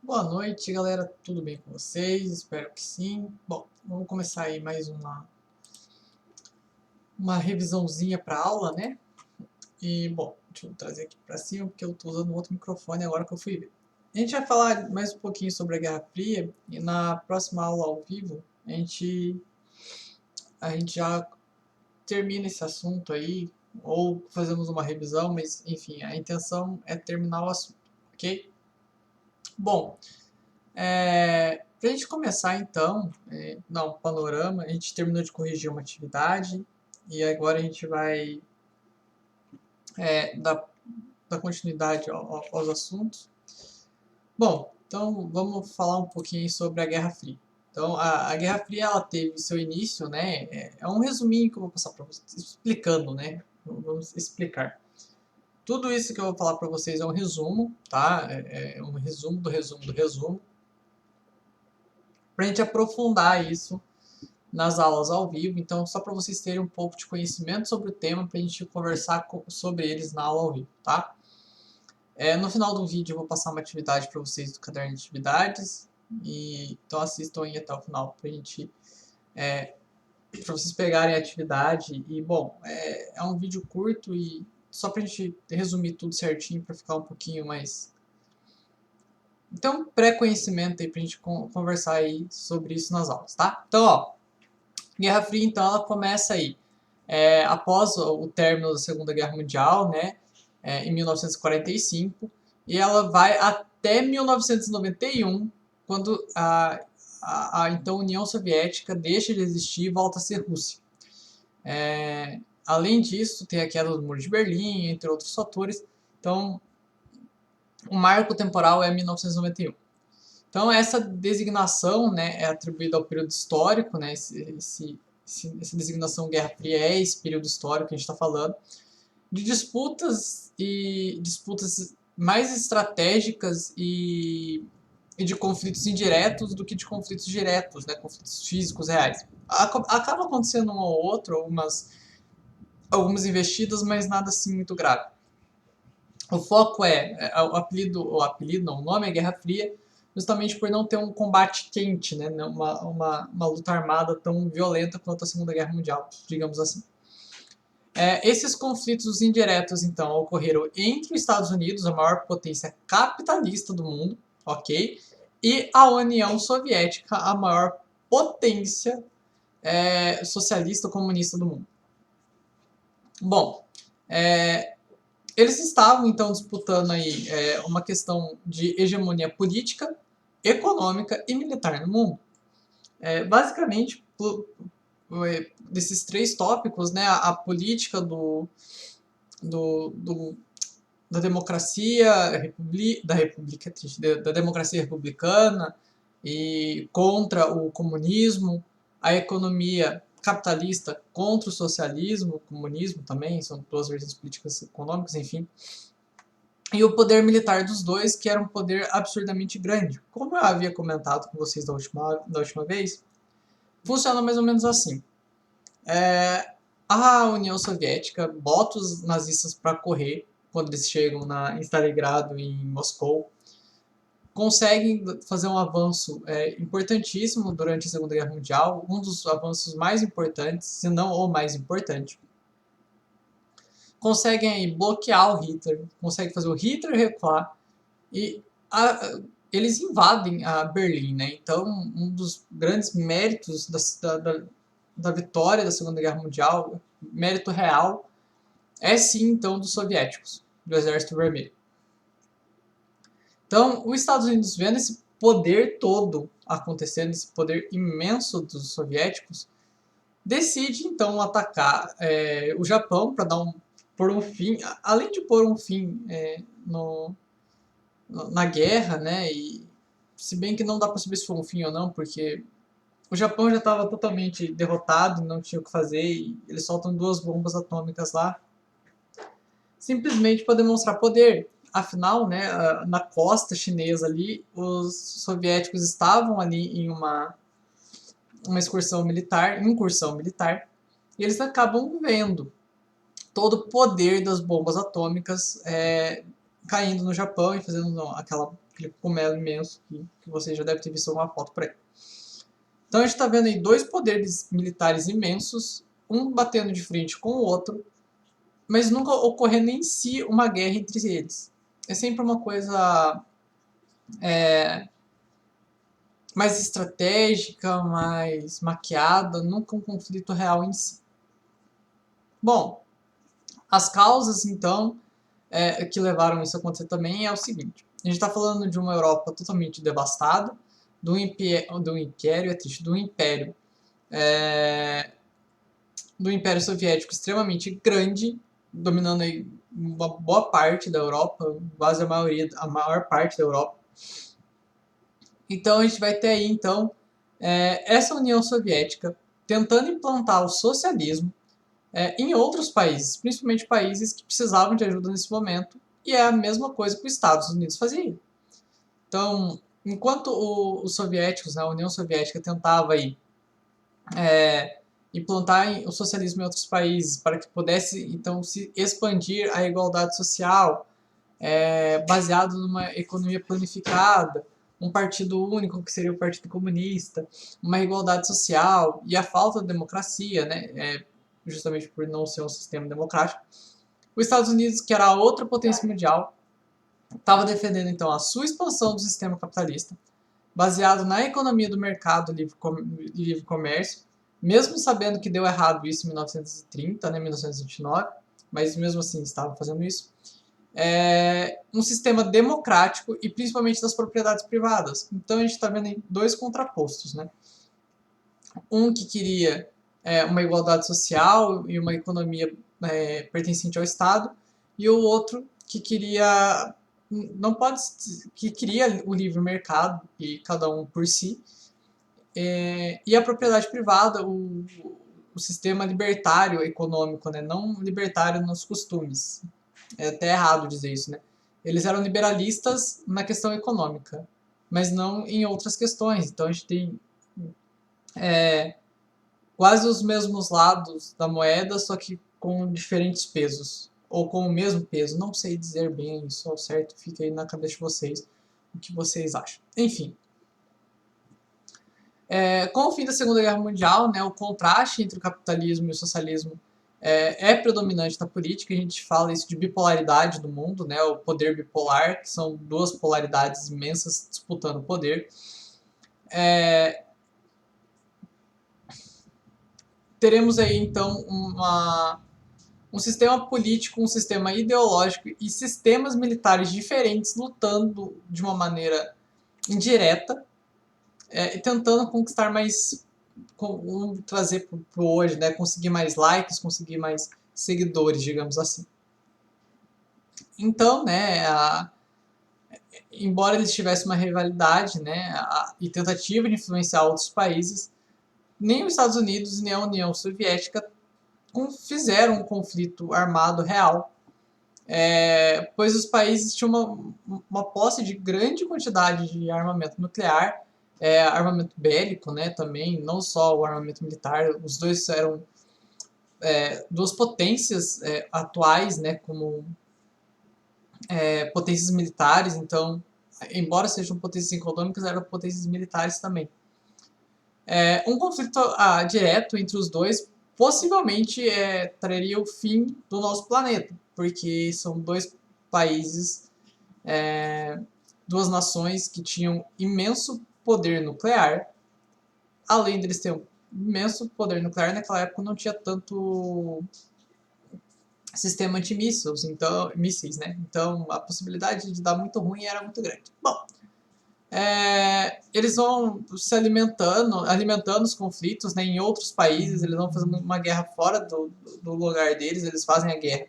Boa noite, galera. Tudo bem com vocês? Espero que sim. Bom, vamos começar aí mais uma revisãozinha para aula, né? E, bom, deixa eu trazer aqui para cima, porque eu estou usando outro microfone agora que eu fui ver. A gente vai falar mais um pouquinho sobre a Guerra Fria e na próxima aula ao vivo a gente já termina esse assunto aí, ou fazemos uma revisão, mas enfim, a intenção é terminar o assunto, ok? Bom, para a gente começar então, dar um panorama, a gente terminou de corrigir uma atividade e agora a gente vai dar continuidade aos assuntos. Bom, então vamos falar um pouquinho sobre a Guerra Fria. Então, a Guerra Fria ela teve seu início, né? É um resuminho que eu vou passar para vocês, explicando, né? Vamos explicar. Tudo isso que eu vou falar para vocês é um resumo, tá? É um resumo do resumo do resumo, para a gente aprofundar isso nas aulas ao vivo. Então, só para vocês terem um pouco de conhecimento sobre o tema, para a gente conversar sobre eles na aula ao vivo, tá? No final do vídeo eu vou passar uma atividade para vocês do caderno de atividades, então assistam aí até o final para vocês pegarem a atividade. E bom, é um vídeo curto e só para a gente resumir tudo certinho para ficar um pouquinho mais. Então, pré-conhecimento aí para a gente conversar aí sobre isso nas aulas, tá? Então, ó, Guerra Fria, então, ela começa aí, após o término da Segunda Guerra Mundial, né, em 1945, e ela vai até 1991, quando a então União Soviética deixa de existir e volta a ser Rússia. Além disso, tem a queda do Muro de Berlim, entre outros fatores. Então, o marco temporal é 1991. Então, essa designação, né, é atribuída ao período histórico, né, essa designação Guerra Fria é esse período histórico que a gente está falando, de disputas mais estratégicas e de conflitos indiretos do que de conflitos diretos, né, conflitos físicos reais. Acaba acontecendo um ou outro, algumas investidas, mas nada assim muito grave. O foco o nome é Guerra Fria, justamente por não ter um combate quente, né? Uma luta armada tão violenta quanto a Segunda Guerra Mundial, digamos assim. Esses conflitos indiretos, então, ocorreram entre os Estados Unidos, a maior potência capitalista do mundo, ok? E a União Soviética, a maior potência socialista comunista do mundo. Bom, eles estavam, então, disputando aí uma questão de hegemonia política, econômica e militar no mundo. Basicamente, desses três tópicos, né, a política da democracia da democracia republicana e contra o comunismo, a economia capitalista contra o socialismo, o comunismo também, são duas vertentes políticas econômicas, enfim. E o poder militar dos dois, que era um poder absurdamente grande. Como eu havia comentado com vocês da última vez, funciona mais ou menos assim. A União Soviética bota os nazistas para correr quando eles chegam em Stalingrado e em Moscou. Conseguem fazer um avanço importantíssimo durante a Segunda Guerra Mundial, um dos avanços mais importantes, se não o mais importante. Conseguem aí bloquear o Hitler, conseguem fazer o Hitler recuar e eles invadem a Berlim, né? Então, um dos grandes méritos da vitória da Segunda Guerra Mundial, mérito real, é sim, então, dos soviéticos, do Exército Vermelho. Então, os Estados Unidos, vendo esse poder todo acontecendo, esse poder imenso dos soviéticos, decide, então, atacar o Japão para pôr um fim, além de pôr um fim na guerra, né? E se bem que não dá para saber se foi um fim ou não, porque o Japão já estava totalmente derrotado, não tinha o que fazer, e eles soltam 2 bombas atômicas lá, simplesmente para demonstrar poder. Afinal, né, na costa chinesa ali, os soviéticos estavam ali em uma incursão militar, e eles acabam vendo todo o poder das bombas atômicas caindo no Japão e fazendo aquela aquele cogumelo imenso que você já deve ter visto alguma foto por aí. Então a gente está vendo aí dois poderes militares imensos, um batendo de frente com o outro, mas nunca ocorrendo em si uma guerra entre eles. É sempre uma coisa mais estratégica, mais maquiada, nunca um conflito real em si. Bom, as causas então que levaram isso a acontecer também é o seguinte: a gente está falando de uma Europa totalmente devastada, do Império Soviético extremamente grande, dominando aí uma boa parte da Europa, quase a maior parte da Europa. Então a gente vai ter aí então essa União Soviética tentando implantar o socialismo em outros países, principalmente países que precisavam de ajuda nesse momento, e é a mesma coisa que os Estados Unidos faziam. Então, enquanto os soviéticos, né, a União Soviética tentava aí, implantar o socialismo em outros países para que pudesse então se expandir a igualdade social, baseado numa economia planificada, um partido único que seria o Partido Comunista, uma igualdade social e a falta de democracia, né, justamente por não ser um sistema democrático. Os Estados Unidos, que era a outra potência mundial, estava defendendo então a sua expansão do sistema capitalista, baseado na economia do mercado livre comércio, mesmo sabendo que deu errado isso em 1930, né, 1929, mas mesmo assim estava fazendo isso. Um sistema democrático e principalmente das propriedades privadas. Então a gente está vendo aí dois contrapostos, né? Um que queria uma igualdade social e uma economia pertencente ao Estado, e o outro que queria que queria o livre mercado e cada um por si, e a propriedade privada, o sistema libertário econômico, né? Não libertário nos costumes. É até errado dizer isso, né? Eles eram liberalistas na questão econômica, mas não em outras questões. Então a gente tem quase os mesmos lados da moeda, só que com diferentes pesos, ou com o mesmo peso. Não sei dizer bem isso ao certo, fica aí na cabeça de vocês o que vocês acham. Enfim. Com o fim da Segunda Guerra Mundial, né, o contraste entre o capitalismo e o socialismo é predominante na política. A gente fala isso de bipolaridade do mundo, né, o poder bipolar, que são duas polaridades imensas disputando o poder. Teremos aí, então, um sistema político, um sistema ideológico e sistemas militares diferentes lutando de uma maneira indireta, e tentando conquistar mais, vamos trazer para hoje, né, conseguir mais likes, conseguir mais seguidores, digamos assim. Então, né, embora eles tivessem uma rivalidade, né, e tentativa de influenciar outros países, nem os Estados Unidos nem a União Soviética fizeram um conflito armado real, pois os países tinham uma posse de grande quantidade de armamento nuclear, armamento bélico, né, também, não só o armamento militar. Os dois eram duas potências atuais, né, como potências militares. Então, embora sejam potências econômicas, eram potências militares também. Um conflito direto entre os dois possivelmente traria o fim do nosso planeta, porque são dois países, duas nações que tinham imenso poder nuclear. Além deles terem um imenso poder nuclear, naquela época não tinha tanto sistema antimísseis, então, mísseis, né? Então a possibilidade de dar muito ruim era muito grande. Bom, eles vão se alimentando os conflitos, né, em outros países. Eles vão fazendo uma guerra fora do lugar deles, eles fazem a guerra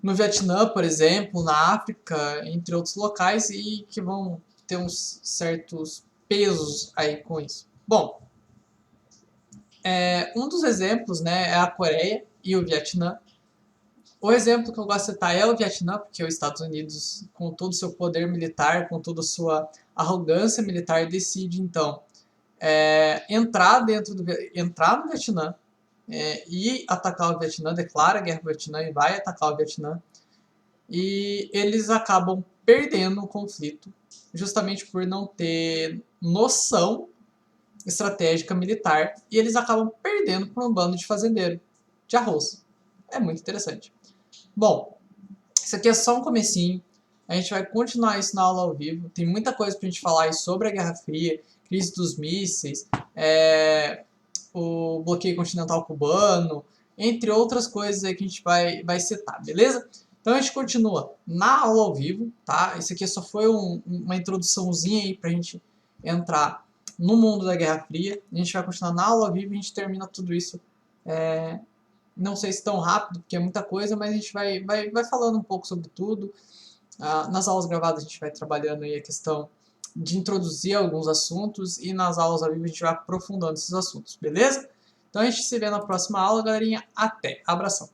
no Vietnã, por exemplo, na África, entre outros locais, e que vão ter uns certos pesos aí com isso. Bom, um dos exemplos, né, é a Coreia e o Vietnã. O exemplo que eu gosto de citar é o Vietnã, porque os Estados Unidos, com todo o seu poder militar, com toda a sua arrogância militar, decide então entrar no Vietnã e atacar o Vietnã, declara a guerra ao Vietnã e vai atacar o Vietnã. e eles acabam perdendo o conflito justamente por não ter noção estratégica militar, e eles acabam perdendo para um bando de fazendeiro de arroz. É muito interessante. Bom, isso aqui é só um comecinho. A gente vai continuar isso na aula ao vivo. Tem muita coisa pra gente falar aí sobre a Guerra Fria, crise dos mísseis, o bloqueio continental cubano, entre outras coisas aí que a gente vai citar, beleza? Então a gente continua na aula ao vivo, tá? Isso aqui só foi uma introduçãozinha aí pra gente entrar no mundo da Guerra Fria. A gente vai continuar na aula ao vivo e a gente termina tudo isso não sei se tão rápido, porque é muita coisa, mas a gente vai falando um pouco sobre tudo. Nas aulas gravadas a gente vai trabalhando aí a questão de introduzir alguns assuntos e nas aulas ao vivo a gente vai aprofundando esses assuntos, beleza? Então a gente se vê na próxima aula, galerinha. Até! Abração!